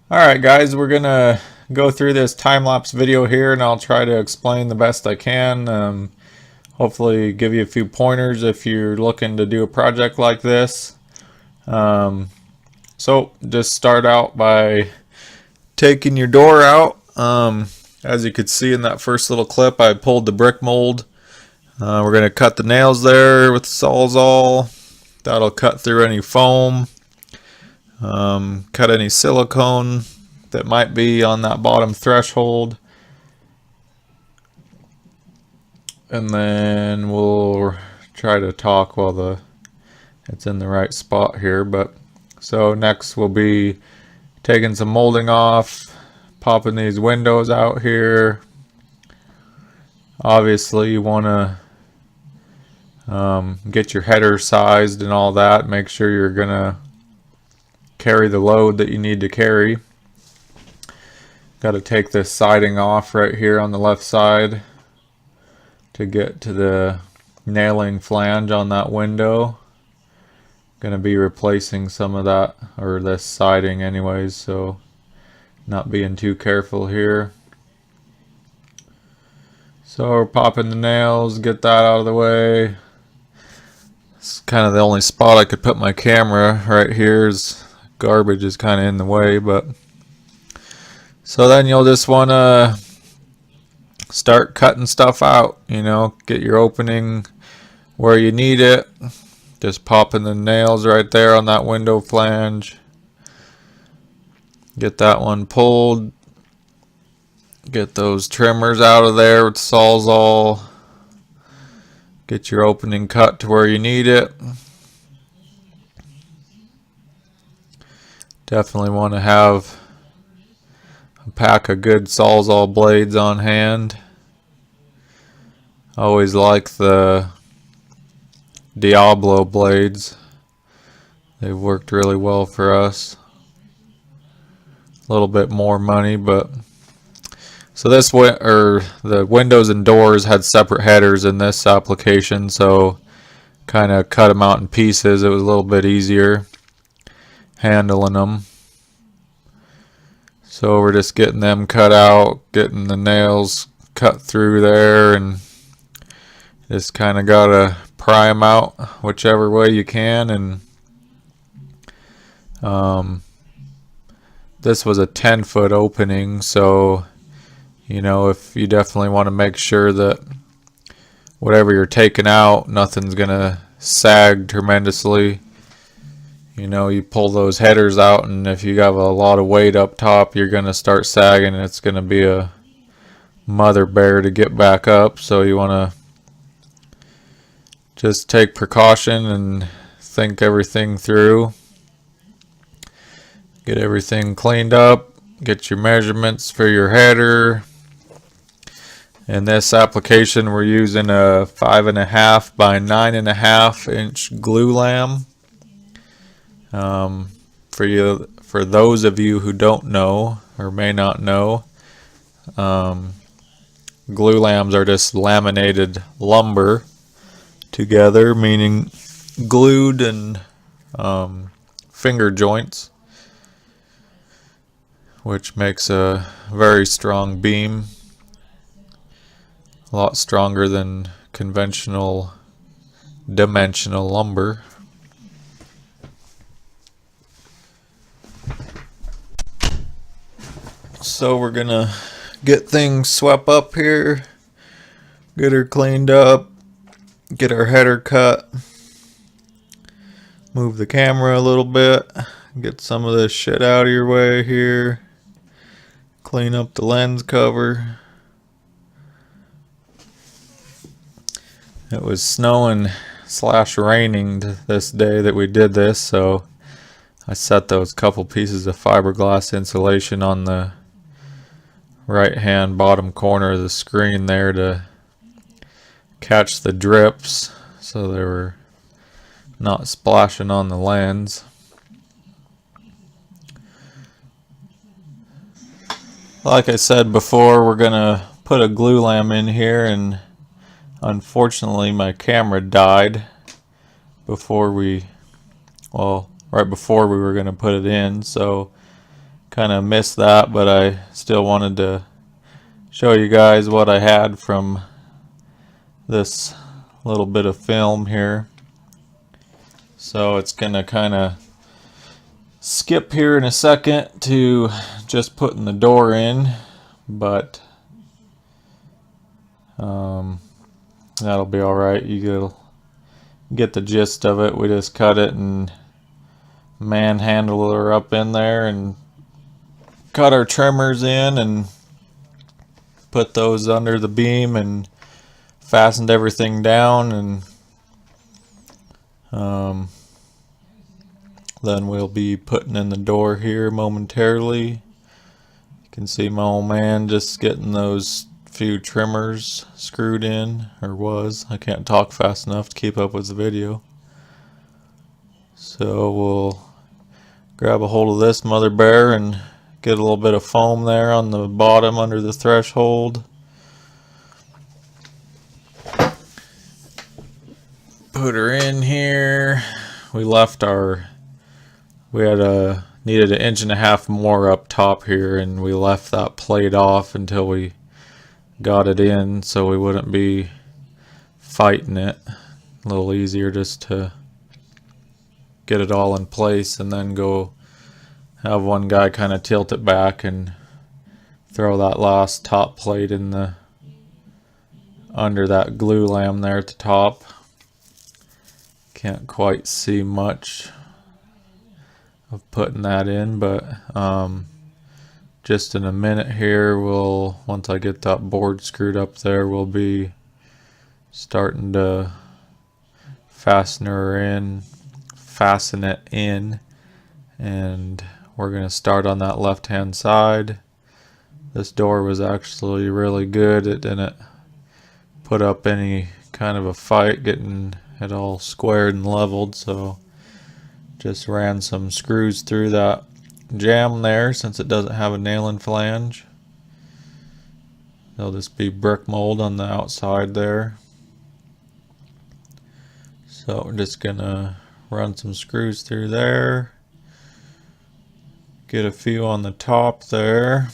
Alright guys, we're gonna go through this time-lapse video here and I'll try to explain the best I can. Hopefully give you a few pointers if you're looking to do a project like this. So just start out by taking your door out. As you could see in that first little clip, I pulled the brick mold. We're gonna cut the nails there with the Sawzall. That'll cut through any foam. Cut any silicone that might be on that bottom threshold, and then we'll try to talk while it's in the right spot here. But so next we'll be taking some molding off, popping these windows out here. Obviously you want to get your header sized and all that, make sure you're gonna carry the load that you need to carry. Got to take this siding off right here on the left side to get to the nailing flange on that window. Gonna be replacing some of that, or this siding anyways, so not being too careful here. So we're popping the nails, get that out of the way. It's kind of the only spot I could put my camera right here. Garbage is kind of in the way, but so then you'll just want to start cutting stuff out, get your opening where you need it. Just popping the nails right there on that window flange. Get that one pulled. Get those trimmers out of there with Sawzall. Get your opening cut to where you need it. Definitely want to have a pack of good Sawzall blades on hand. Always like the Diablo blades. They've worked really well for us. A little bit more money, but so the windows and doors had separate headers in this application, so kind of cut them out in pieces. It was a little bit easier handling them. So we're just getting them cut out, getting the nails cut through there, and just kind of gotta pry them out whichever way you can. And this was a 10-foot opening, so if you definitely want to make sure that whatever you're taking out, nothing's gonna sag tremendously. You pull those headers out, and if you have a lot of weight up top, you're going to start sagging, and it's going to be a mother bear to get back up. So you want to just take precaution and think everything through. Get everything cleaned up. Get your measurements for your header. In this application, we're using a 5.5 by 9.5 inch glue lam. For those of you who don't know or may not know, glue lams are just laminated lumber together, meaning glued and finger joints, which makes a very strong beam, a lot stronger than conventional dimensional lumber. So we're gonna get things swept up here, get her cleaned up, get our header cut, move the camera a little bit, get some of this shit out of your way here, clean up the lens cover. It was snowing / raining this day that we did this, so I set those couple pieces of fiberglass insulation on the right hand bottom corner of the screen there to catch the drips so they were not splashing on the lens. Like I said before, we're gonna put a glue lam in here, and unfortunately my camera died right before we were gonna put it in, so kind of missed that, but I still wanted to show you guys what I had from this little bit of film here. So it's gonna kind of skip here in a second to just putting the door in, but that'll be alright. You'll get the gist of it. We just cut it and manhandle her up in there and cut our trimmers in and put those under the beam and fastened everything down, and then we'll be putting in the door here momentarily. You can see my old man just getting those few trimmers screwed in, or was. I can't talk fast enough to keep up with the video. So we'll grab a hold of this mother bear and get a little bit of foam there on the bottom under the threshold. Put her in here. We left needed 1.5 inches more up top here, and we left that plate off until we got it in so we wouldn't be fighting it. A little easier just to get it all in place and then go have one guy kind of tilt it back and throw that last top plate in the under that glue lam there at the top. Can't quite see much of putting that in, but just in a minute here, once I get that board screwed up there, we'll be starting to fasten it in, and we're going to start on that left hand side. This door was actually really good. It didn't put up any kind of a fight getting it all squared and leveled, so just ran some screws through that jamb there since it doesn't have a nailing flange. There'll just be brick mold on the outside there. So we're just gonna run some screws through there, get a few on the top there,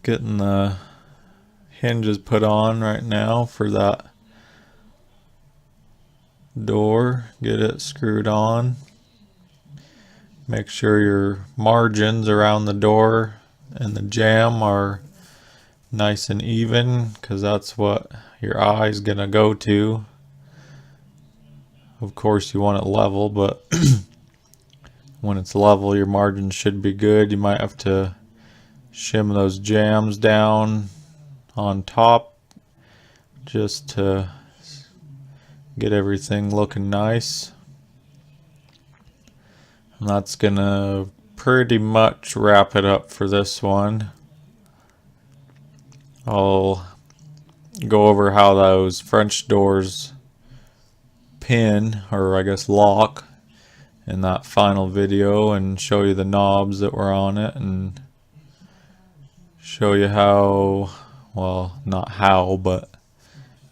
getting the hinges put on right now for that door. Get it screwed on. Make sure your margins around the door and the jamb are nice and even, because that's what your eye is gonna go to. Of course you want it level, but when it's level your margins should be good. You might have to shim those jambs down on top just to get everything looking nice. And that's gonna pretty much wrap it up for this one. I'll go over how those French doors pin, or I guess lock, in that final video, and show you the knobs that were on it, and show you how, well, not how, but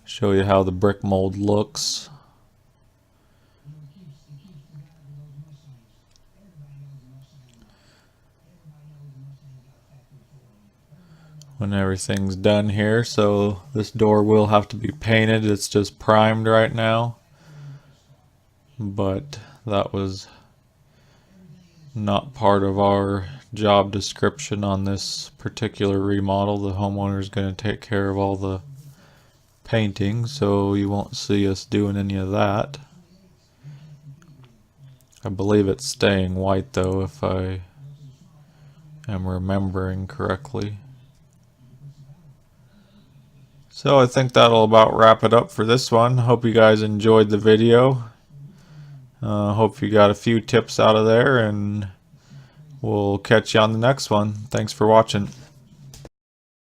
show you how the brick mold looks. When everything's done here. So this door will have to be painted. It's just primed right now, but that was not part of our job description on this particular remodel. The homeowner is going to take care of all the painting, so you won't see us doing any of that. I believe it's staying white though, if I am remembering correctly. So I think that'll about wrap it up for this one. Hope you guys enjoyed the video. Hope you got a few tips out of there, and we'll catch you on the next one. Thanks for watching.